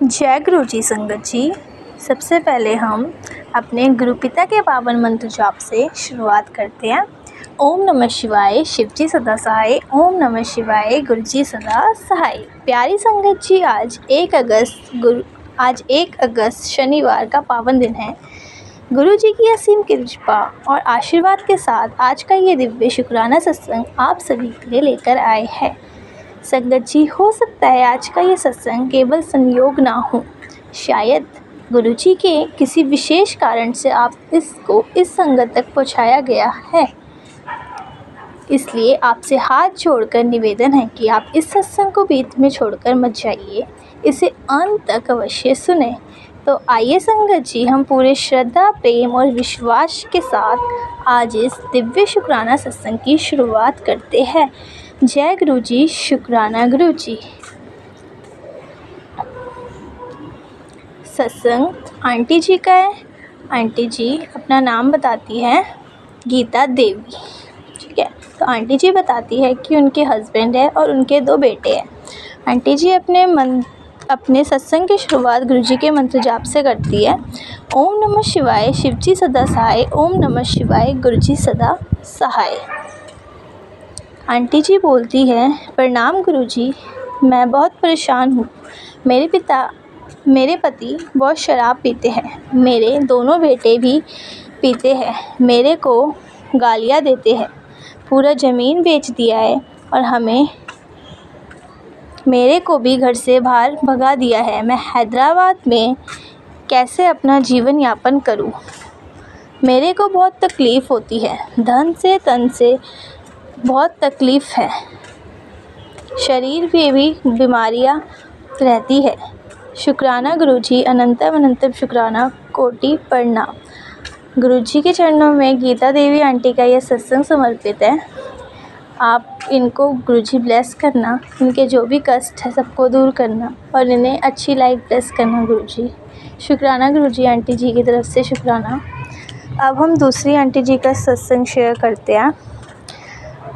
जय गुरु जी संगत जी। सबसे पहले हम अपने गुरुपिता के पावन मंत्र जाप से शुरुआत करते हैं। ओम नमः शिवाय, शिव जी सदा सहाय। ओम नमः शिवाय, गुरु जी सदा सहाय। प्यारी संगत जी, आज 1 अगस्त शनिवार का पावन दिन है। गुरु जी की असीम कृपा और आशीर्वाद के साथ आज का ये दिव्य शुक्राना सत्संग आप सभी के लिए लेकर आए हैं। संगत जी, हो सकता है आज का ये सत्संग केवल संयोग ना हो, शायद गुरु जी के किसी विशेष कारण से आप इसको इस संगत तक पहुंचाया गया है। इसलिए आपसे हाथ जोड़कर निवेदन है कि आप इस सत्संग को बीच में छोड़कर मत जाइए, इसे अंत तक अवश्य सुने। तो आइए संगत जी, हम पूरे श्रद्धा, प्रेम और विश्वास के साथ आज इस दिव्य शुक्राना सत्संग की शुरुआत करते हैं। जय गुरु जी, शुक्राना गुरु जी। सत्संग आंटी जी का है। आंटी जी अपना नाम बताती हैं गीता देवी, ठीक है। तो आंटी जी बताती है कि उनके हस्बैंड है और उनके 2 बेटे हैं। आंटी जी अपने सत्संग की शुरुआत गुरु जी के मंत्र जाप से करती है। ओम नमः शिवाय, शिव जी सदा सहाय। ओम नमः शिवाय, गुरु जी सदा सहाय। आंटी जी बोलती है, प्रणाम गुरु जी, मैं बहुत परेशान हूँ। मेरे पति बहुत शराब पीते हैं, मेरे दोनों बेटे भी पीते हैं, मेरे को गालियाँ देते हैं, पूरा ज़मीन बेच दिया है और मेरे को भी घर से बाहर भगा दिया है। मैं हैदराबाद में कैसे अपना जीवन यापन करूँ? मेरे को बहुत तकलीफ़ होती है, धन से तन से बहुत तकलीफ़ है, शरीर पे भी बीमारियां रहती है। शुक्राना गुरु जी, अनंतम अनंतम शुक्राना, कोटि प्रणाम। गुरु जी के चरणों में गीता देवी आंटी का यह सत्संग समर्पित है। आप इनको गुरु जी ब्लेस करना, इनके जो भी कष्ट है सबको दूर करना और इन्हें अच्छी लाइफ ब्लेस करना गुरु जी। शुक्राना गुरु जी, आंटी जी की तरफ से शुक्राना। अब हम दूसरी आंटी जी का सत्संग शेयर करते हैं।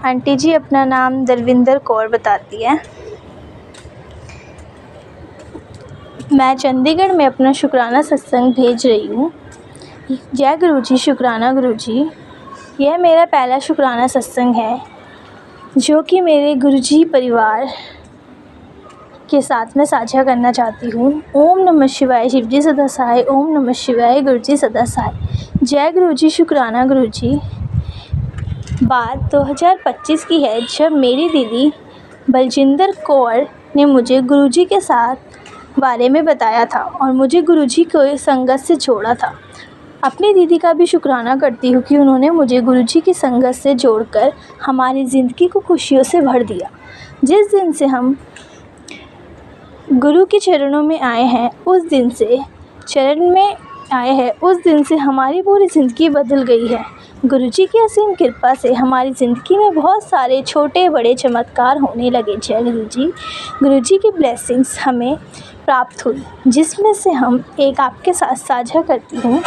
आंटी जी अपना नाम दलविंदर कौर बताती है। मैं चंडीगढ़ में अपना शुक्राना सत्संग भेज रही हूँ। जय गुरु जी, शुक्राना गुरु जी। यह मेरा पहला शुक्राना सत्संग है जो कि मेरे गुरु जी परिवार के साथ मैं साझा करना चाहती हूँ। ओम नमः शिवाय, शिव जी सदा सहाय। ओम नमः शिवाय, गुरु जी सदा सहाय। जय गुरु जी, शुक्राना गुरु जी। बात 2025 की है, जब मेरी दीदी बलजिंदर कौर ने मुझे गुरुजी के साथ बारे में बताया था और मुझे गुरुजी को संगत से जोड़ा था। अपनी दीदी का भी शुक्राना करती हूँ कि उन्होंने मुझे गुरुजी की संगत से जोड़कर हमारी ज़िंदगी को खुशियों से भर दिया। जिस दिन से हम गुरु के चरणों में आए हैं, उस दिन से हमारी पूरी ज़िंदगी बदल गई है। गुरुजी की असीम कृपा से हमारी ज़िंदगी में बहुत सारे छोटे बड़े चमत्कार होने लगे। जय गुरुजी की ब्लेसिंग्स हमें प्राप्त हुई, जिसमें से हम एक आपके साथ साझा करती हूँ।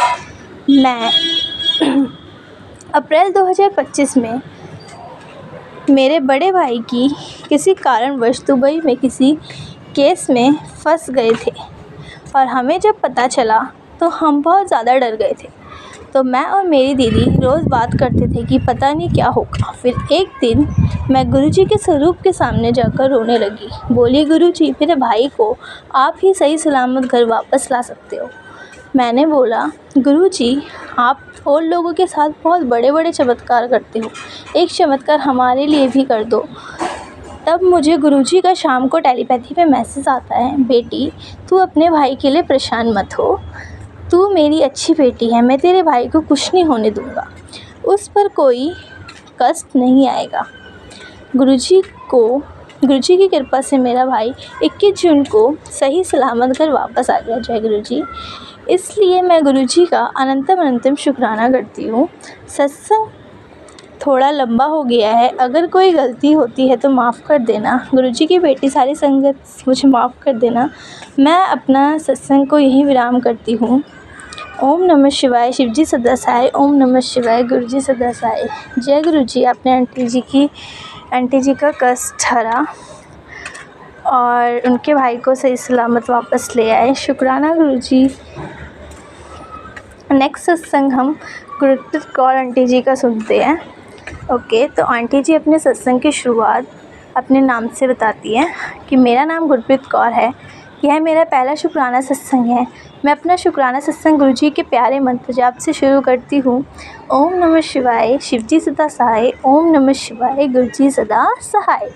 मैं अप्रैल 2025 में मेरे बड़े भाई की किसी कारणवश दुबई में किसी केस में फंस गए थे और हमें जब पता चला तो हम बहुत ज़्यादा डर गए थे। तो मैं और मेरी दीदी रोज़ बात करते थे कि पता नहीं क्या होगा। फिर एक दिन मैं गुरुजी के स्वरूप के सामने जाकर रोने लगी। बोली, गुरुजी, मेरे भाई को आप ही सही सलामत घर वापस ला सकते हो। मैंने बोला, गुरुजी, आप और लोगों के साथ बहुत बड़े बड़े चमत्कार करते हो, एक चमत्कार हमारे लिए भी कर दो। तब मुझे गुरुजी का शाम को टेलीपैथी में मैसेज आता है, बेटी, तू अपने भाई के लिए परेशान मत हो, तू मेरी अच्छी बेटी है, मैं तेरे भाई को कुछ नहीं होने दूँगा, उस पर कोई कष्ट नहीं आएगा। गुरुजी की कृपा से मेरा भाई 21 जून को सही सलामत घर वापस आ गया। जय गुरुजी। इसलिए मैं गुरुजी का अनंतम अनंतम शुक्राना करती हूँ। सत्संग थोड़ा लंबा हो गया है, अगर कोई गलती होती है तो माफ़ कर देना। गुरुजी की बेटी सारी संगत मुझे माफ़ कर देना। मैं अपना सत्संग को यहीं विराम करती हूँ। ओम नमः शिवाय, शिव जी सदा सहाय। ओम नमः शिवाय, गुरु जी सदा सहाय। जय गुरु जी, आपने आंटी जी का कष्ट हरा और उनके भाई को सही सलामत वापस ले आए। शुक्राना गुरुजी। नेक्स्ट सत्संग हम गुरप्रीत कौर आंटी जी का सुनते हैं। ओके, तो आंटी जी अपने सत्संग की शुरुआत अपने नाम से बताती हैं कि मेरा नाम गुरप्रीत कौर है। यह मेरा पहला शुक्राना सत्संग है। मैं अपना शुक्राना सत्संग गुरुजी के प्यारे मंत्र जाप से शुरू करती हूँ। ओम नमः शिवाय, शिवजी सदा सहाय। ओम नमः शिवाय, गुरुजी सदा सहाय।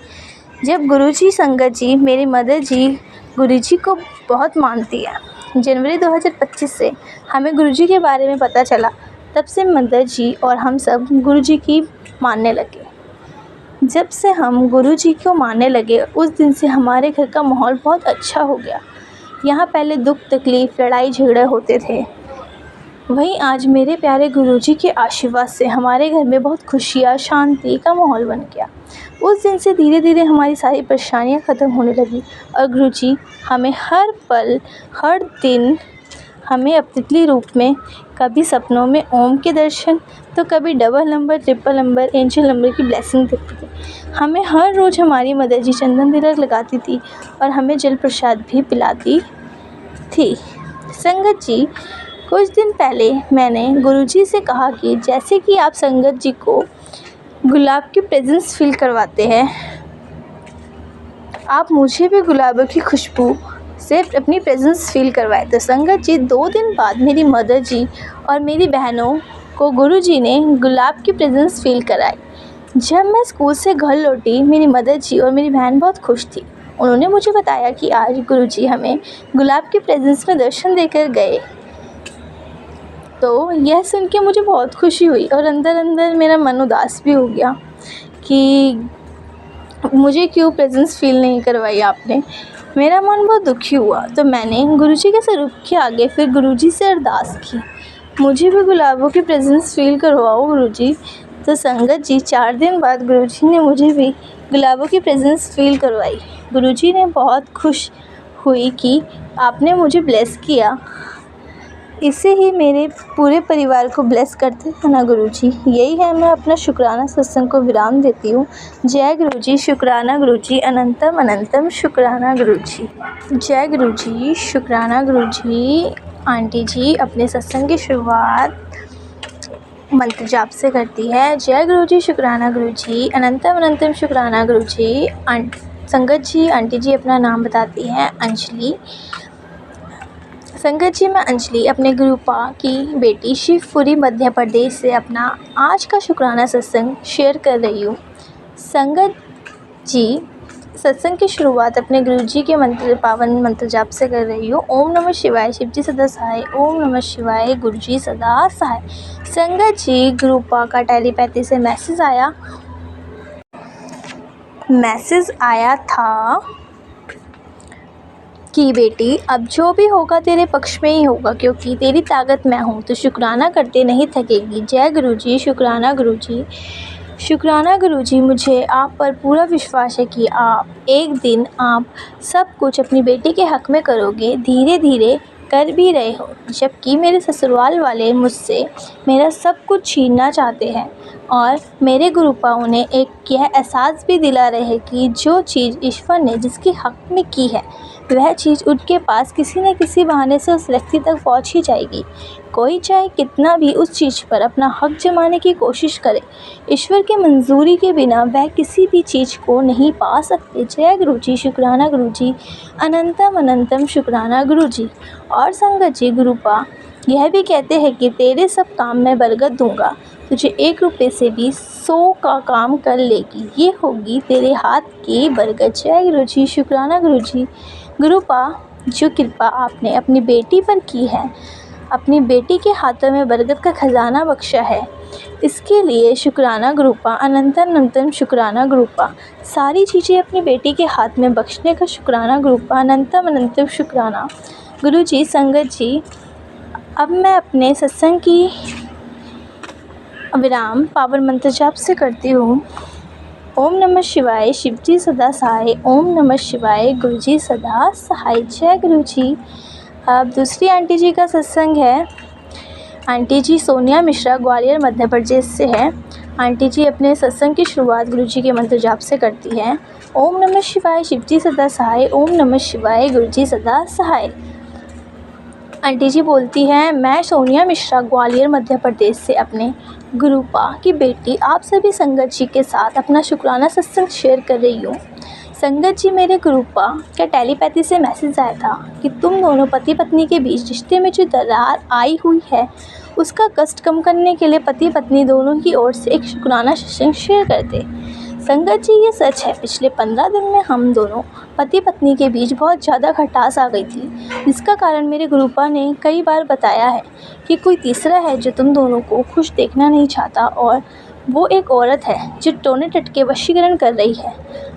जब गुरुजी संगत जी मेरी मदर जी गुरुजी को बहुत मानती है। जनवरी 2025 से हमें गुरुजी के बारे में पता चला, तब से मदर जी और हम सब गुरुजी की मानने लगे। जब से हम गुरुजी को मानने लगे, उस दिन से हमारे घर का माहौल बहुत अच्छा हो गया। यहाँ पहले दुख तकलीफ़ लड़ाई झगड़े होते थे, वहीं आज मेरे प्यारे गुरुजी के आशीर्वाद से हमारे घर में बहुत खुशियाँ शांति का माहौल बन गया। उस दिन से धीरे धीरे हमारी सारी परेशानियाँ ख़त्म होने लगी और गुरुजी हमें हर पल हर दिन हमें अपने रूप में, कभी सपनों में ओम के दर्शन, तो कभी double number triple number angel number की ब्लेसिंग देती थी। हमें हर रोज़ हमारी मदर जी चंदन तिलक लगाती थी और हमें जल प्रसाद भी पिलाती थी। संगत जी, कुछ दिन पहले मैंने गुरुजी से कहा कि जैसे कि आप संगत जी को गुलाब की प्रेजेंस फील करवाते हैं, आप मुझे भी गुलाबों की खुशबू से अपनी प्रेजेंस फील करवाए। तो संगत जी, 2 दिन बाद मेरी मदर जी और मेरी बहनों को गुरुजी ने गुलाब की प्रेजेंस फील कराई। जब मैं स्कूल से घर लौटी, मेरी मदर जी और मेरी बहन बहुत खुश थी। उन्होंने मुझे बताया कि आज गुरुजी हमें गुलाब की प्रेजेंस में दर्शन देकर गए। तो यह सुन के मुझे बहुत खुशी हुई और अंदर अंदर मेरा मन उदास भी हो गया कि मुझे क्यों प्रेजेंस फील नहीं करवाई आपने। मेरा मन बहुत दुखी हुआ। तो मैंने गुरुजी के स्वरूप के आगे फिर गुरुजी से अरदास की, मुझे भी गुलाबों की प्रेजेंस फील करवाओ गुरुजी। तो संगत जी, 4 दिन बाद गुरुजी ने मुझे भी गुलाबों की प्रेजेंस फील करवाई। गुरुजी ने बहुत खुश हुई कि आपने मुझे ब्लेस किया। इसे ही मेरे पूरे परिवार को ब्लेस करते हैं ना गुरुजी। यही है, मैं अपना शुक्राना सत्संग को विराम देती हूँ। जय गुरुजी। शुक्राना गुरुजी। अनंतम अनंतम शुक्राना गुरुजी। जय गुरुजी। शुक्राना गुरुजी। आंटी जी अपने सत्संग की शुरुआत मंत्र जाप से करती है। जय गुरुजी। शुक्राना गुरुजी। अनंतम अनंतम शुक्राना गुरुजी। संगत जी, आंटी जी अपना नाम बताती हैं अंजलि। संगत जी, मैं अंजलि अपने गुरुपा की बेटी शिवपुरी मध्य प्रदेश से अपना आज का शुक्राना सत्संग शेयर कर रही हूँ। संगत जी, सत्संग की शुरुआत अपने गुरुजी के मंत्र पावन मंत्र जाप से कर रही हूँ। ओम नमः शिवाय, शिवजी सदा सहाय। ओम नमः शिवाय, गुरुजी सदा सहाय। संगत जी, गुरुपा का टेलीपैथी से मैसेज आया था कि बेटी, अब जो भी होगा तेरे पक्ष में ही होगा, क्योंकि तेरी ताकत मैं हूँ, तो शुक्राना करते नहीं थकेगी। जय गुरुजी। शुक्राना गुरुजी। शुक्राना गुरुजी, मुझे आप पर पूरा विश्वास है कि आप एक दिन आप सब कुछ अपनी बेटी के हक़ में करोगे। धीरे धीरे कर भी रहे हो, जबकि मेरे ससुराल वाले मुझसे मेरा सब कुछ छीनना चाहते हैं और मेरे गुरुपा उन्हें एक यह एहसास भी दिला रहे हैं कि जो चीज़ ईश्वर ने जिसके हक़ में की है, वह चीज़ उनके पास किसी न किसी बहाने से उस व्यक्ति तक पहुंच ही जाएगी। कोई चाहे कितना भी उस चीज़ पर अपना हक जमाने की कोशिश करे, ईश्वर की मंजूरी के बिना वह किसी भी चीज़ को नहीं पा सकते। जय गुरुजी। शुक्राना गुरुजी। अनंतम अनंतम शुक्राना गुरुजी। और संगत जी, गुरुपा यह भी कहते हैं कि तेरे सब काम में बरकत दूंगा, तुझे 1 रुपये से भी 100 का काम कर लेगी, ये होगी तेरे हाथ की बरकत। जय गुरुजी। शुक्राना गुरुजी। गुरुपा, जो कृपा आपने अपनी बेटी पर की है, अपनी बेटी के हाथों में बरकत का खजाना बख्शा है, इसके लिए शुक्राना गुरुपा। अनंतम अनंतम शुक्राना गुरुपा। सारी चीज़ें अपनी बेटी के हाथ में बख्शने का शुक्राना गुरुपा। अनंतम अनंतम शुक्राना गुरुजी। संगत जी, अब मैं अपने सत्संग की विराम पावन मंत्र जाप से करती हूँ। ओम नमः शिवाय, शिवजी सदा सहाय। ओम नमः शिवाय, गुरुजी सदा सहाय। जय गुरुजी। अब दूसरी आंटी जी का सत्संग है। आंटी जी सोनिया मिश्रा ग्वालियर मध्य प्रदेश से है आंटी जी अपने सत्संग की शुरुआत गुरु जी के मंत्र जाप से करती हैं। ओम नमः शिवाय शिवजी सदा सहाय, ओम नमः शिवाय गुरु जी सदा सहाय। आंटी जी बोलती हैं, मैं सोनिया मिश्रा ग्वालियर मध्य प्रदेश से अपने गुरुपा की बेटी आप सभी संगत जी के साथ अपना शुक्राना सत्संग शेयर कर रही हूँ। संगत जी, मेरे गुरुपा का टेलीपैथी से मैसेज आया था कि तुम दोनों पति पत्नी के बीच रिश्ते में जो दरार आई हुई है उसका कष्ट कम करने के लिए पति पत्नी दोनों की ओर से एक शुक्राना सत्संग शेयर करते। संगत जी, ये सच है, पिछले 15 दिन में हम दोनों पति पत्नी के बीच बहुत ज़्यादा खटास आ गई थी, जिसका कारण मेरे गुरुपा ने कई बार बताया है कि कोई तीसरा है जो तुम दोनों को खुश देखना नहीं चाहता, और वो एक औरत है जो टोने टटके वशीकरण कर रही है।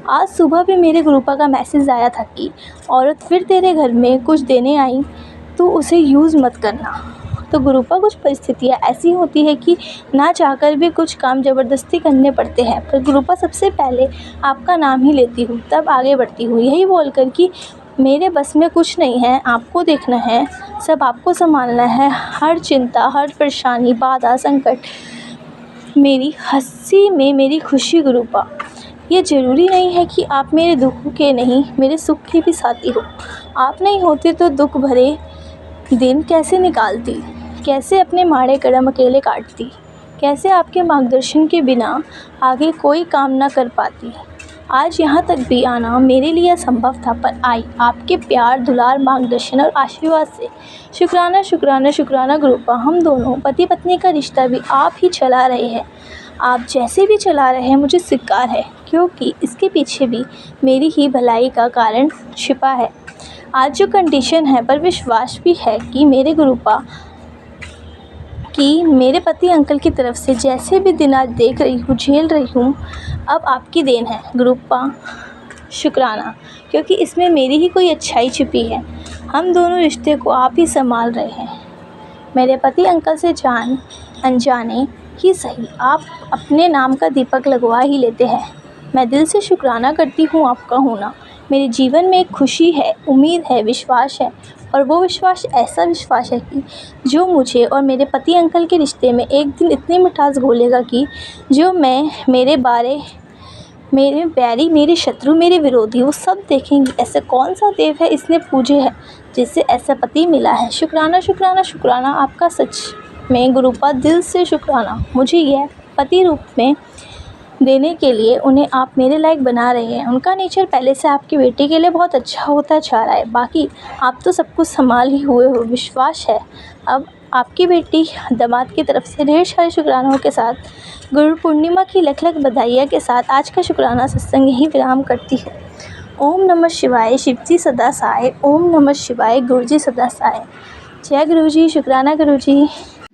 आज सुबह भी मेरे गुरुपा का मैसेज आया था कि औरत फिर तेरे घर में कुछ देने आई तो उसे यूज़ मत करना। तो गुरुपा, कुछ परिस्थितियाँ ऐसी होती है कि ना चाहकर भी कुछ काम ज़बरदस्ती करने पड़ते हैं, पर गुरुपा सबसे पहले आपका नाम ही लेती हूँ, तब आगे बढ़ती हूँ, यही बोलकर कि मेरे बस में कुछ नहीं है, आपको देखना है, सब आपको संभालना है, हर चिंता, हर परेशानी, बाधा, संकट मेरी हँसी में मेरी खुशी। गुरुपा, ये ज़रूरी नहीं है कि आप मेरे दुख के नहीं, मेरे सुख के भी साथी हो। आप नहीं होते तो दुख भरे दिन कैसे निकालती, कैसे अपने माड़े कदम अकेले काटती, कैसे आपके मार्गदर्शन के बिना आगे कोई काम ना कर पाती। आज यहाँ तक भी आना मेरे लिए असंभव था, पर आई आपके प्यार, दुलार, मार्गदर्शन और आशीर्वाद से। शुक्राना शुक्राना शुक्राना गुरुपा, हम दोनों पति पत्नी का रिश्ता भी आप ही चला रहे हैं। आप जैसे भी चला रहे हैं मुझे स्वीकार है, क्योंकि इसके पीछे भी मेरी ही भलाई का कारण छिपा है। आज जो कंडीशन है, पर विश्वास भी है कि मेरे गुरुपा कि मेरे पति अंकल की तरफ से जैसे भी दिन आज देख रही हूँ, झेल रही हूँ, अब आपकी देन है गुरुपा। शुक्राना, क्योंकि इसमें मेरी ही कोई अच्छाई छिपी है। हम दोनों रिश्ते को आप ही संभाल रहे हैं। मेरे पति अंकल से जान अनजाने ही सही आप अपने नाम का दीपक लगवा ही लेते हैं। मैं दिल से शुक्राना करती हूँ आपका होना। मेरे जीवन में एक खुशी है, उम्मीद है, विश्वास है, और वो विश्वास ऐसा विश्वास है कि जो मुझे और मेरे पति अंकल के रिश्ते में एक दिन इतनी मिठास घोलेगा कि जो मेरे बैरी, मेरे शत्रु, मेरे विरोधी, वो सब देखेंगे ऐसा कौन सा देव है इसने पूजे है जिससे ऐसा पति मिला है। शुक्राना शुक्राना शुक्राना आपका, सच में गुरुपा, दिल से शुक्राना। मुझे यह पति रूप में देने के लिए उन्हें आप मेरे लायक बना रहे हैं। उनका नेचर पहले से आपकी बेटी के लिए बहुत अच्छा होता जा रहा है। बाकी आप तो सब कुछ संभाल ही हुए हो, विश्वास है। अब आपकी बेटी दामाद की तरफ से ढेर सारे शुक्रानों के साथ गुरु पूर्णिमा की लख लख बधाइयाँ के साथ आज का शुक्राना सत्संग यहीं विराम करती है। ओम नमः शिवाय शिवजी सदा सहाय, ओम नमः शिवाय गुरुजी सदा सहाय। जय गुरु जी, शुक्राना गुरु जी।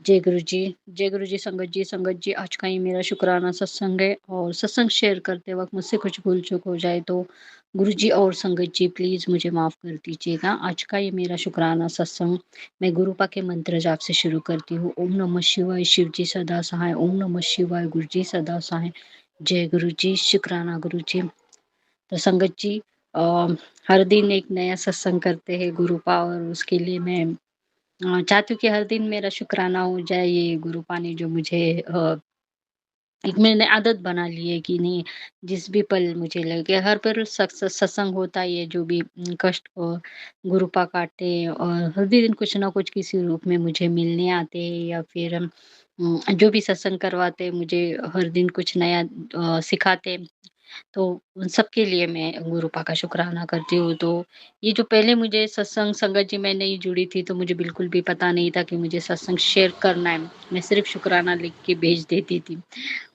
जय गुरु जी, जय गुरु जी। संगत जी, आज का ये मेरा शुक्राना सत्संग है, और सत्संग शेयर करते वक्त मुझसे कुछ भूल चूक हो जाए तो गुरु जी और संगत जी प्लीज़ मुझे माफ़ कर दीजिएगा। आज का ये मेरा शुक्राना सत्संग मैं गुरुपा के मंत्र जाप से शुरू करती हूँ। ओम नमः शिवाय शिव जी सदा सहाय, ओम नमः शिवाय गुरु जी सदा सहाय। जय गुरु जी, शुक्राना गुरु जी। तो संगत जी, हर दिन एक नया सत्संग करते हैं गुरुपा, और उसके लिए मैं चाहती हूँ कि हर दिन मेरा शुक्राना हो जाए। ये गुरुपा ने जो मुझे एक मैंने आदत बना ली है कि नहीं, जिस भी पल मुझे लगे हर पल सत्संग होता है। ये जो भी कष्ट को गुरुपा काटते हैं, और हर दिन कुछ ना कुछ किसी रूप में मुझे मिलने आते हैं, या फिर जो भी सत्संग करवाते हैं मुझे हर दिन कुछ नया सिखाते हैं। तो उन सब के लिए मैं गुरुपा का शुक्राना करती हूँ। तो ये जो पहले मुझे सत्संग संगत जी मैं नहीं जुड़ी थी, तो मुझे बिल्कुल भी पता नहीं था कि मुझे सत्संग शेयर करना है। मैं सिर्फ़ शुक्राना लिख के भेज देती थी।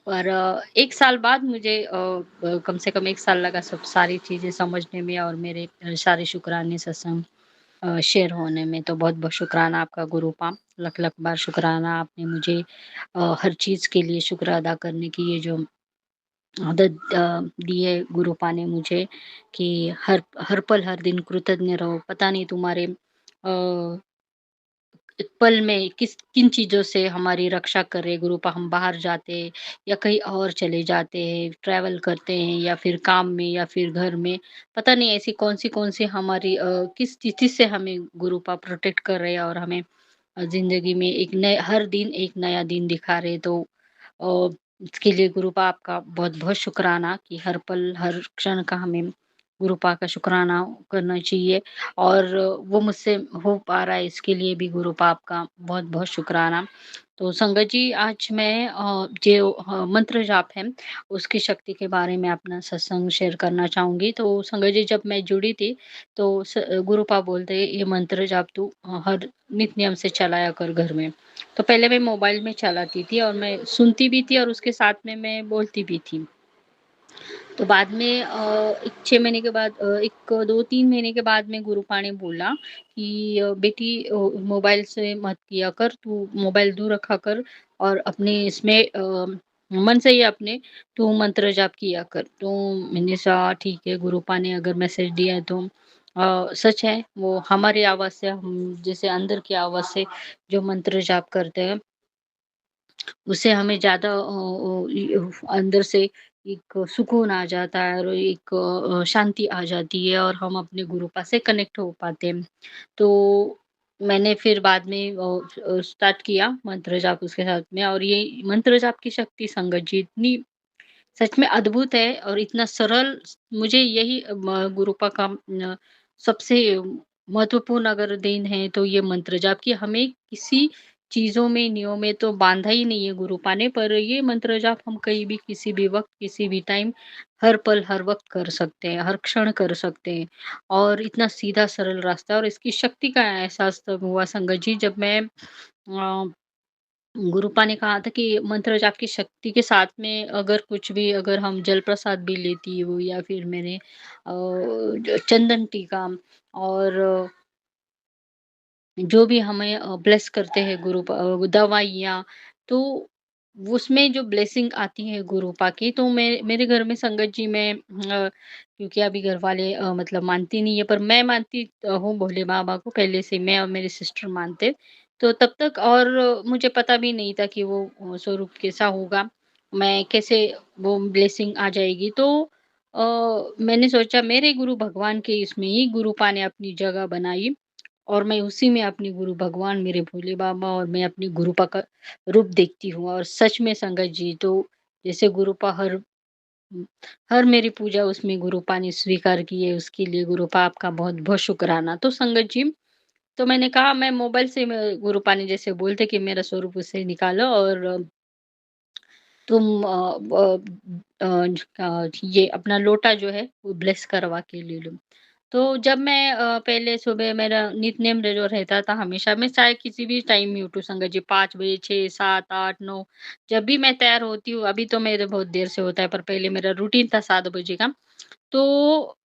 और 1 साल बाद मुझे कम से कम 1 साल लगा सब सारी चीज़ें समझने में, और मेरे सारे शुक्राने सत्संग शेयर होने में। तो बहुत-बहुत शुक्राना आपका गुरुपा। लख-लख बार शुक्राना, आपने मुझे हर चीज़ के लिए शुक्र अदा करने की ये जो आदत दी है गुरुपा ने मुझे, कि हर हर पल हर दिन कृतज्ञ रहो। पता नहीं तुम्हारे पल में किन चीज़ों से हमारी रक्षा करे गुरुपा। हम बाहर जाते या कहीं और चले जाते हैं, ट्रैवल करते हैं, या फिर काम में, या फिर घर में, पता नहीं ऐसी कौन-सी हमारी किस चीज़ से हमें गुरुपा प्रोटेक्ट कर रहे हैं, और हमें ज़िंदगी में एक नए हर दिन एक नया दिन दिखा रहे हैं। तो इसके लिए गुरुपा आपका बहुत-बहुत शुक्राना कि हर पल, हर क्षण का हमें गुरुपा का शुक्राना करना चाहिए और वो मुझसे हो पा रहा है इसके लिए भी गुरुपा आपका बहुत-बहुत शुक्राना। तो संगत जी आज मैं जो मंत्र जाप है उसकी शक्ति के बारे में अपना सत्संग शेयर करना चाहूँगी। तो संगत जी जब मैं जुड़ी थी तो गुरुपा बोलते ये मंत्र जाप तू हर नित नियम से चलाया कर घर में। तो पहले मैं मोबाइल में चलाती थी और मैं सुनती भी थी और उसके साथ में मैं बोलती भी थी। तो बाद में एक 6 महीने के बाद एक 2-3 महीने के बाद में गुरुपा ने बोला कि बेटी मोबाइल से मत किया कर, तू मोबाइल दूर रखा कर और अपने इसमें मन से ही अपने तू मंत्र जाप किया कर। तो मैंने कहा ठीक है गुरुपा ने अगर मैसेज दिया है तो सच है वो हमारी आवाज़ से हम जैसे अंदर की आवाज़ से जो मंत्र जाप करते हैं उससे हमें ज़्यादा अंदर से एक सुकून आ जाता है और एक शांति आ जाती है और हम अपने गुरुपा से कनेक्ट हो पाते हैं। तो मैंने फिर बाद में स्टार्ट किया मंत्र जाप उसके साथ में और ये मंत्र जाप की शक्ति संगत जी इतनी सच में अद्भुत है और इतना सरल मुझे यही गुरुपा का सबसे महत्वपूर्ण अगर देन है तो ये मंत्र जाप कि हमें किसी चीज़ों में नियमों में तो बाँधा ही नहीं है गुरुपा ने पर ये मंत्र जाप हम कहीं भी किसी भी वक़्त किसी भी टाइम हर पल हर वक़्त कर सकते हैं, हर क्षण कर सकते हैं और इतना सीधा सरल रास्ता है और इसकी शक्ति का एहसास तब हुआ संगत जी जब मैं गुरुपा ने कहा था कि मंत्र जाप की शक्ति के साथ में अगर कुछ भी अगर हम जल प्रसाद भी लेती हूँ या फिर मैंने चंदन टीका और जो भी हमें ब्लेस करते हैं दवाइयाँ, तो उसमें जो ब्लेसिंग आती है गुरुपा की, तो मेरे घर में संगत जी मैं क्योंकि अभी घर वाले मतलब मानती नहीं है, पर मैं मानती हूँ भोले बाबा को पहले से मैं और मेरी सिस्टर मानते। तो तब तक और मुझे पता भी नहीं था कि वो स्वरूप कैसा होगा, मैं कैसे वो ब्लेसिंग आ जाएगी। तो मैंने सोचा मेरे गुरु भगवान के इसमें ही गुरुपा ने अपनी जगह बनाई। और मैं उसी में अपने गुरु भगवान मेरे भोले बाबा और मैं अपनी गुरुपा का रूप देखती हूँ और सच में संगत जी तो जैसे गुरुपा हर मेरी पूजा उसमें गुरुपा ने स्वीकार की है उसके लिए गुरुपा आपका बहुत बहुत शुक्राना। तो संगत जी तो मैंने कहा मैं मोबाइल से गुरुपा ने जैसे बोलते कि मेरा स्वरूप उससे निकालो और तुम ये अपना लोटा जो है वो ब्लेस करवा के ले लो। तो जब मैं पहले सुबह मेरा नित्य-नेम जो रहता था हमेशा मैं चाहे किसी भी टाइम में उठूँ संगत जी 5 बजे, 6, 7, 8, 9 जब भी मैं तैयार होती हूँ, अभी तो मेरे बहुत देर से होता है पर पहले मेरा रूटीन था 7 बजे का। तो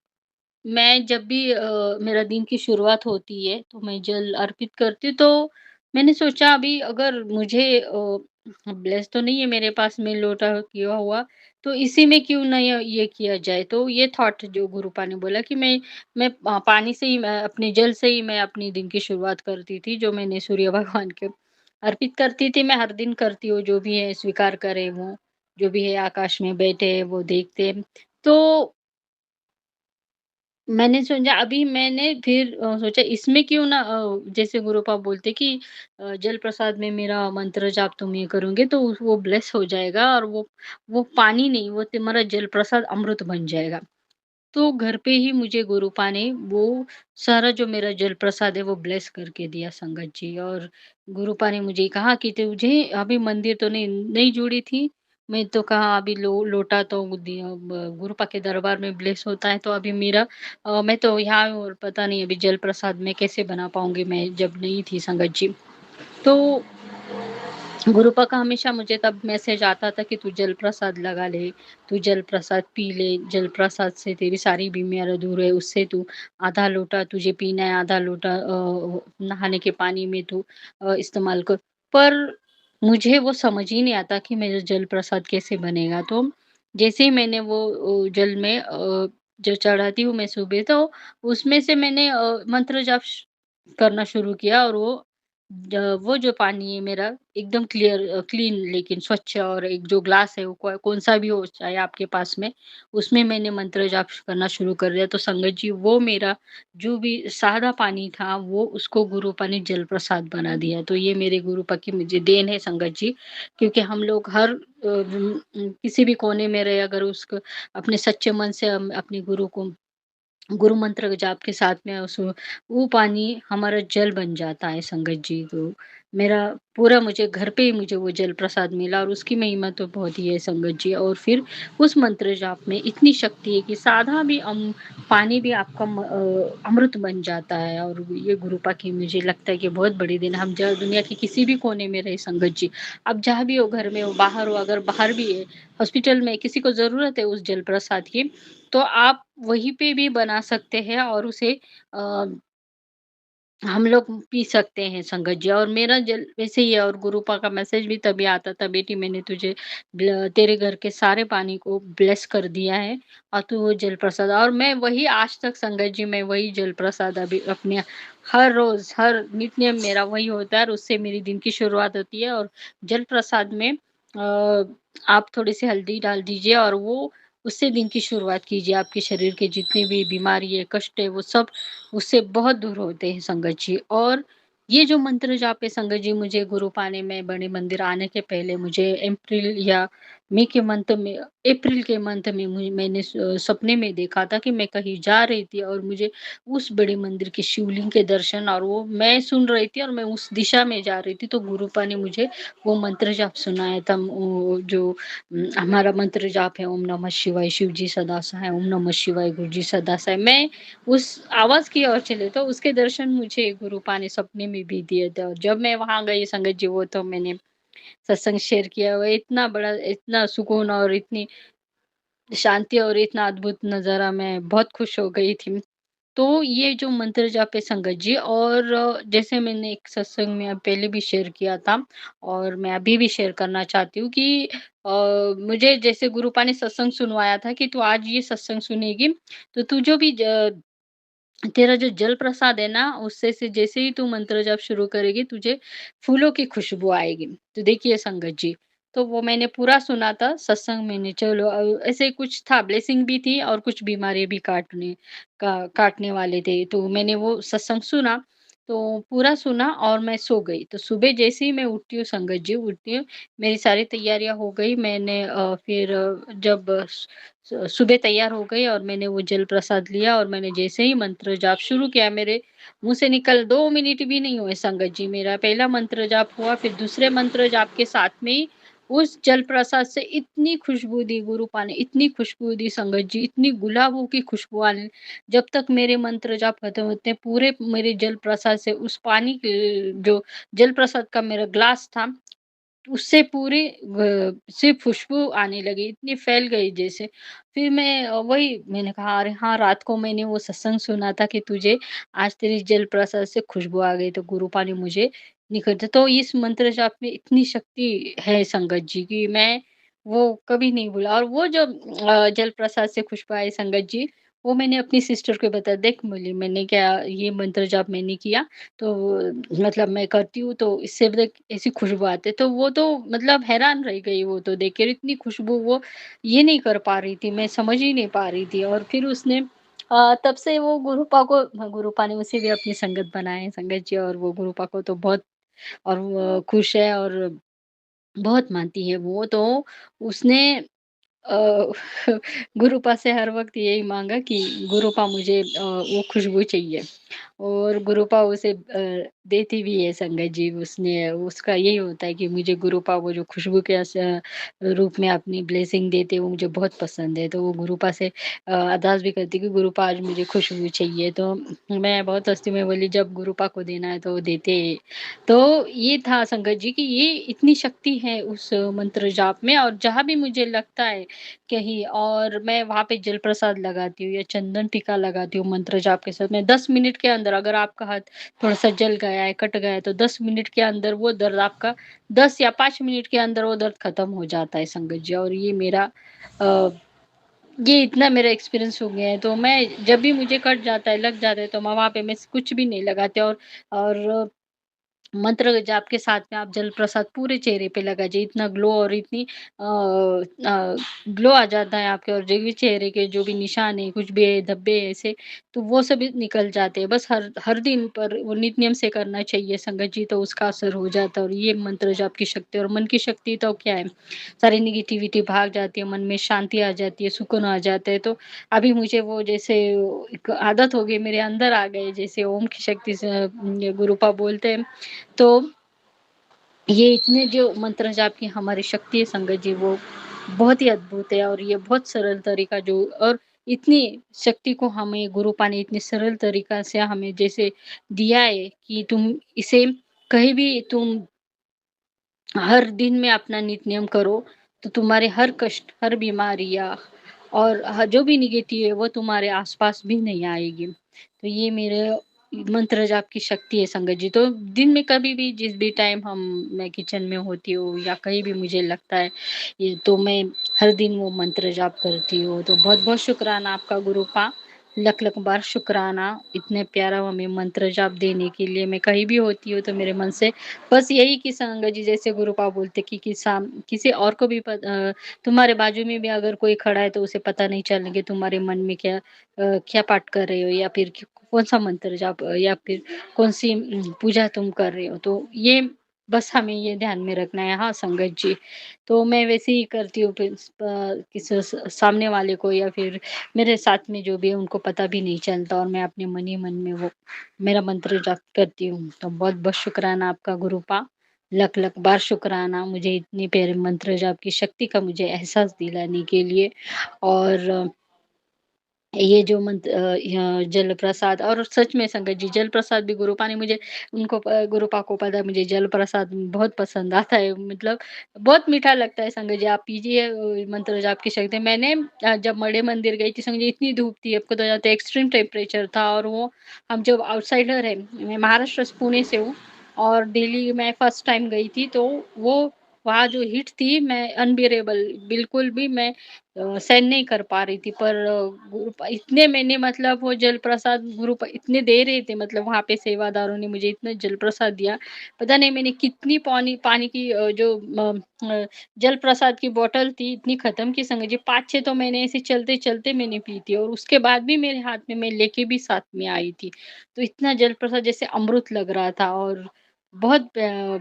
मैं जब भी मेरा दिन की शुरुआत होती है, तो मैं जल अर्पित करती हूँ, तो मैंने सोचा अभी अगर मुझे ब्लेस तो नहीं है मेरे पास में लोटा किया हुआ, तो इसी में क्यों नहीं ये किया जाए? तो ये थॉट जो गुरुपा ने बोला कि मैं पानी से ही मैं अपने जल से ही मैं अपनी दिन की शुरुआत करती थी, जो मैंने सूर्य भगवान के अर्पित करती थी, मैं हर दिन करती हूँ, जो भी है स्वीकार करें वो, जो भी है आकाश में बैठे हैं, वो देखते हैं। तो मैंने सोचा अभी मैंने फिर सोचा इसमें क्यों ना जैसे गुरुपा बोलते कि जल प्रसाद में मेरा मंत्र जाप तुम ये करोगे तो वो ब्लेस हो जाएगा और वो पानी नहीं वो तुम्हारा जल प्रसाद अमृत बन जाएगा। तो घर पे ही मुझे गुरुपा ने वो सारा जो मेरा जल प्रसाद है वो ब्लेस करके दिया संगत जी और गुरुपा ने मुझे कहा कि तुझे अभी मंदिर तो नहीं नहीं जुड़ी थी। मैं तो कहा अभी लोटा तो गुरुपा के दरबार में ब्लेस होता है तो अभी मेरा मैं तो यहाँ हूँ और पता नहीं अभी जल प्रसाद मैं कैसे बना पाऊँगी मैं जब नहीं थी संगत जी। तो गुरुपा का हमेशा मुझे तब मैसेज आता था कि तू जल प्रसाद लगा ले, तू जल प्रसाद पी ले, जल प्रसाद से तेरी सारी बीमारियाँ दूर है, उससे तू आधा लोटा तुझे पीना है, आधा लोटा नहाने के पानी में तू इस्तेमाल कर। पर मुझे वो समझ ही नहीं आता कि मेरा जल प्रसाद कैसे बनेगा? तो जैसे ही मैंने वो जल में जो चढ़ाती हूँ मैं सुबह तो उसमें से मैंने मंत्र जाप करना शुरू किया और वो वो जो पानी है मेरा एकदम क्लीन लेकिन स्वच्छ और एक जो ग्लास है वो कौन-सा भी हो चाहे आपके पास में, उसमें मैंने मंत्र जाप करना शुरू कर दिया। तो संगत जी वो मेरा जो भी सादा पानी था वो उसको गुरुपा ने जल प्रसाद बना दिया। तो ये मेरे गुरुपा की मुझे देन है संगत जी, क्योंकि हम लोग किसी भी कोने में रहे अगर उसको अपने सच्चे मन से हम अपने गुरु मंत्र जाप के साथ में वो पानी हमारा जल बन जाता है संगत जी। तो मेरा पूरा मुझे घर पे ही मुझे वो जल प्रसाद मिला और उसकी महिमा तो बहुत ही है संगत जी। और फिर उस मंत्र जाप में इतनी शक्ति है कि साधा भी पानी भी आपका अमृत बन जाता है। और ये गुरुपा की मुझे लगता है कि बहुत बड़ी दिन हम दुनिया के किसी भी कोने में रहे संगत जी, अब जहाँ भी हो, घर में हो, बाहर हो, अगर बाहर भी है, हॉस्पिटल में किसी को ज़रूरत है उस जल प्रसाद की, तो आप वहीं पे भी बना सकते हैं और उसे अ, हम लोग पी सकते हैं संगत जी। और मेरा जल वैसे ही है और गुरुपा का मैसेज भी तभी आता था, बेटी मैंने तुझे तेरे घर के सारे पानी को ब्लेस कर दिया है और तू वो जल प्रसाद, और मैं वही आज तक संगत जी मैं वही जल प्रसाद अभी अपने हर रोज हर नित्य मेरा वही होता है और उससे मेरी दिन की शुरुआत होती है। और जल प्रसाद में आप थोड़ी सी हल्दी डाल दीजिए और वो उससे दिन की शुरुआत कीजिए। आपके शरीर के जितनी भी बीमारी है, कष्ट है, वो सब उससे बहुत दूर होते हैं संगत जी। और ये जो मंत्र जाप है संगत जी, मुझे गुरु पाने में बड़े मंदिर आने के पहले मुझे अप्रैल या मई के मंथ में अप्रैल के मंथ में मैंने सपने में देखा था कि मैं कहीं जा रही थी और मुझे उस बड़े मंदिर के शिवलिंग के दर्शन, और वो मैं सुन रही थी और मैं उस दिशा में जा रही थी, तो गुरुपा ने मुझे वो मंत्र जाप सुनाया था। हमारा मंत्र जाप है ओम नमः शिवाय, शिव जी सदा सहाय, ओम नमः शिवाय, गुरु जी सदा सहाय। मैं उस आवाज़ की ओर चले तो उसके दर्शन मुझे गुरुपा ने सपने में भी दिए थे। और जब मैं वहाँ गई संगत जी, वो तो मैंने सत्संग शेयर किया, वो इतना बड़ा, इतना सुकून और इतनी शांति और इतना अद्भुत नज़ारा, मैं बहुत खुश हो गई थी। तो ये जो मंत्र जाप है संगत जी, और जैसे मैंने एक सत्संग में पहले भी शेयर किया था और मैं अभी भी शेयर करना चाहती हूँ कि मुझे जैसे गुरुपा ने सत्संग सुनवाया था कि तू आज ये सत्संग सुनेगी, तो तू जो भी तेरा जो जल प्रसाद है ना, उससे से जैसे ही तू मंत्र जाप शुरू करेगी, तुझे फूलों की खुशबू आएगी। तो देखिए संगत जी, तो वो मैंने पूरा सुना था सत्संग मैंने, चलो ऐसे कुछ था, ब्लेसिंग भी थी और कुछ बीमारी भी काटने वाले थे। तो मैंने वो सत्संग सुना, तो पूरा सुना और मैं सो गई। तो सुबह जैसे ही मैं उठती हूँ संगत जी, उठती हूँ, मेरी सारी तैयारियाँ हो गई। मैंने फिर जब सुबह तैयार हो गई और मैंने वो जल प्रसाद लिया और मैंने जैसे ही मंत्र जाप शुरू किया, मेरे मुँह से निकल 2 मिनट भी नहीं हुए संगत जी, मेरा पहला मंत्र जाप हुआ, फिर दूसरे मंत्र जाप के साथ में ही उस जल प्रसाद से इतनी खुशबू दी गुरुपा ने, इतनी खुशबू दी संगत जी, इतनी गुलाबों की खुशबू आने, जब तक मेरे मंत्र जाप खत्म होते हैं, पूरे मेरे जल प्रसाद से उस पानी के जो जल प्रसाद का मेरा ग्लास था, उससे पूरी से खुशबू आने लगी, इतनी फैल गई जैसे। फिर मैं वही मैंने कहा, अरे हाँ, रात को मैंने वो सत्संग सुना था कि तुझे आज तेरी जल प्रसाद से खुशबू आ गई, तो गुरुपा ने मुझे निखर दिया। तो इस मंत्र जाप में इतनी शक्ति है संगत जी की मैं वो कभी नहीं भूला। और वो जो जल प्रसाद से खुशबू आई संगत जी, वो मैंने अपनी सिस्टर को बताया, देख बोली मैंने क्या ये मंत्र जाप मैंने किया, तो मतलब मैं करती हूँ तो इससे मतलब ऐसी खुशबू आती है। तो वो तो मतलब हैरान रह गई वो तो देख कर, इतनी खुशबू वो ये नहीं कर पा रही थी, मैं समझ ही नहीं पा रही थी। और फिर उसने तब से वो गुरुपा ने उसे भी अपनी संगत बनाए हैं संगत जी, और वो गुरुपा को तो बहुत और वो खुश है और बहुत मानती है वो। तो उसने अ, गुरुपा से हर वक़्त यही माँगा कि गुरुपा मुझे वो खुशबू चाहिए। और गुरुपा उसे देती भी है संगत जी, उसने उसका यही होता है कि मुझे गुरुपा वो जो खुशबू के रूप में अपनी ब्लेसिंग देते, वो मुझे बहुत पसंद है। तो वो गुरुपा से अरदास भी करती कि गुरुपा आज मुझे खुशबू चाहिए, तो मैं बहुत हँसती, मैं बोली जब गुरुपा को देना है तो वो देते हैं। तो ये था संगत जी कि ये इतनी शक्ति है उस मंत्र जाप में, और जहाँ भी मुझे लगता है कहीं और मैं वहाँ पे जल प्रसाद लगाती हूँ या चंदन टीका लगाती हूँ मंत्र जाप के साथ में, 10 मिनट के अंदर अगर आपका हाथ थोड़ा-सा जल गया है, कट गया है, तो 10 मिनट के अंदर वो दर्द आपका 10 या 5 मिनट के अंदर वो दर्द खत्म हो जाता है संगत जी। और अ, ये इतना मेरा एक्सपीरियंस हो गया है, तो मैं जब भी मुझे कट जाता है, लग जाता है, तो मैं वहाँ पे मैं कुछ भी नहीं लगाती। और मंत्र जाप के साथ में आप जल प्रसाद पूरे चेहरे पे लगाइए, इतना ग्लो और इतनी ग्लो आ जाता है आपके, और जो भी चेहरे के जो भी निशान है, कुछ भी है, धब्बे ऐसे, तो वो सभी निकल जाते हैं। बस हर हर दिन पर वो नित नियम से करना चाहिए संगत जी, तो उसका असर हो जाता है। और ये मंत्र जाप की शक्ति, और मन की शक्ति तो क्या है, सारी नेगेटिविटी भाग जाती है, मन में शांति आ जाती है, सुकून आ जाता है। तो अभी मुझे वो जैसे एक आदत हो गई, मेरे अंदर आ गई, जैसे ओम की शक्ति से ये गुरुपा बोलते हैं। तो ये इतने जो मंत्र जाप की हमारी शक्ति है संगत जी, वो बहुत ही अद्भुत है, और ये बहुत सरल तरीका जो, और इतनी शक्ति को हमें गुरुपा ने इतनी सरल तरीका से हमें जैसे दिया है कि तुम इसे कहीं भी तुम हर दिन में अपना नित नियम करो, तो तुम्हारे हर कष्ट, हर बीमारियाँ और जो भी नेगेटिव है वो तुम्हारे आस-पास भी नहीं आएगी। तो ये मेरे मंत्र जाप की शक्ति है संगत जी। तो दिन में कभी भी जिस भी टाइम मैं किचन में होती हूँ या कहीं भी मुझे लगता है ये, तो मैं हर दिन वो मंत्र जाप करती हूँ। तो बहुत-बहुत शुक्राना आपका गुरुपा, लख-लख बार शुक्राना, इतने प्यारा हमें मंत्र जाप देने के लिए। मैं कहीं भी होती हूँ तो मेरे मन से बस यही कि संगत जी, जैसे गुरुपा बोलते कि किसी और को भी तुम्हारे बाजू में भी अगर कोई खड़ा है तो उसे पता नहीं चलने कि तुम्हारे मन में क्या पाठ कर रहे हो, या फिर कौन-सा मंत्र जाप, या फिर कौन-सी पूजा तुम कर रहे हो। तो ये बस हमें ये ध्यान में रखना है, हाँ संगत जी। तो मैं वैसे ही करती हूँ, फिर किसी सामने वाले को या फिर मेरे साथ में जो भी है उनको पता भी नहीं चलता, और मैं अपने मन ही मन में वो मेरा मंत्र जाप करती हूँ। तो बहुत-बहुत शुक्राना आपका गुरुपा, लख-लख बार शुक्राना मुझे इतनी प्यारे मंत्र जाप की शक्ति का मुझे एहसास दिलाने के लिए। और ये जो जल प्रसाद, और सच में संगत जी, जल प्रसाद भी गुरुपा ने मुझे, गुरुपा को पता है मुझे जल प्रसाद बहुत पसंद आता है, मतलब बहुत मीठा लगता है संगत जी, आप पीजिए मंत्र जाप की शक्ति। मैंने जब मड़े मंदिर गई थी संगत जी, इतनी धूप थी, आपको तो जानते हैं एक्सट्रीम टेम्परेचर था, और वो हम जब आउटसाइडर है, मैं महाराष्ट्र पुणे से हूँ, और दिल्ली में फर्स्ट टाइम गई थी, तो वो वहाँ जो हीट थी, मैं अनबियरेबल, बिल्कुल भी मैं सहन नहीं कर पा रही थी। पर इतने मैंने, मतलब वो जल प्रसाद इतने दे रहे थे, मतलब वहाँ पे सेवादारों ने मुझे इतना जल प्रसाद दिया। पता नहीं मैंने कितनी पानी पानी की जल प्रसाद की बॉटल थी, इतनी खत्म की संगत जी, 5-6 तो मैंने ऐसे चलते-चलते मैंने पी थी, और उसके बाद भी मेरे हाथ में मैं लेके भी साथ में आई थी। तो इतना जल प्रसाद जैसे अमृत लग रहा था, और बहुत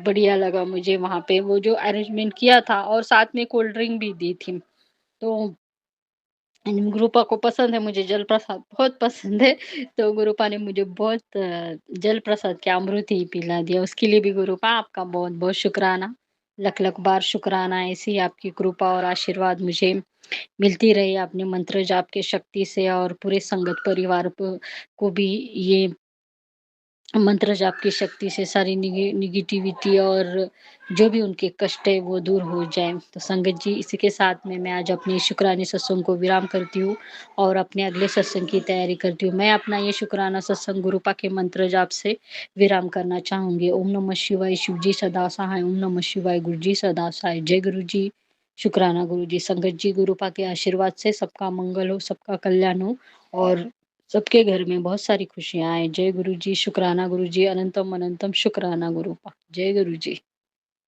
बढ़िया लगा मुझे वहाँ पे वो जो अरेंजमेंट किया था, और साथ में कोल्ड ड्रिंक भी दी थी। तो गुरुपा को पसंद है, मुझे जल प्रसाद बहुत पसंद है, तो गुरुपा ने मुझे बहुत जल प्रसाद क्या अमृत ही पिला दिया। उसके लिए भी गुरुपा आपका बहुत-बहुत शुक्राना, लख-लख बार शुक्राना। ऐसी ही आपकी कृपा और आशीर्वाद मुझे मिलती रहे अपने मंत्र जाप की शक्ति से, और पूरे संगत परिवार को भी ये मंत्र जाप की शक्ति से सारी निगेटिविटी और जो भी उनके कष्ट है वो दूर हो जाए। तो संगत जी, इसी के साथ में मैं आज अपनी शुक्राने सत्संग को विराम करती हूँ, और अपने अगले सत्संग की तैयारी करती हूँ। मैं अपना ये शुक्राना सत्संग गुरुपा के मंत्र जाप से विराम करना चाहूँगी। ओम नमः शिवाय, शिव जी सदा सहाय, ओम नमः शिवाय, गुरु जी सदा सहाय। जय गुरु जी, शुक्राना गुरु जी। संगत जी, गुरुपा के आशीर्वाद से सबका मंगल हो, सबका कल्याण हो, और सबके घर में बहुत सारी खुशियाँ आए। जय गुरु जी, शुक्राना गुरु जी, अनंतम अनंतम शुक्राना गुरुपा। जय गुरु जी।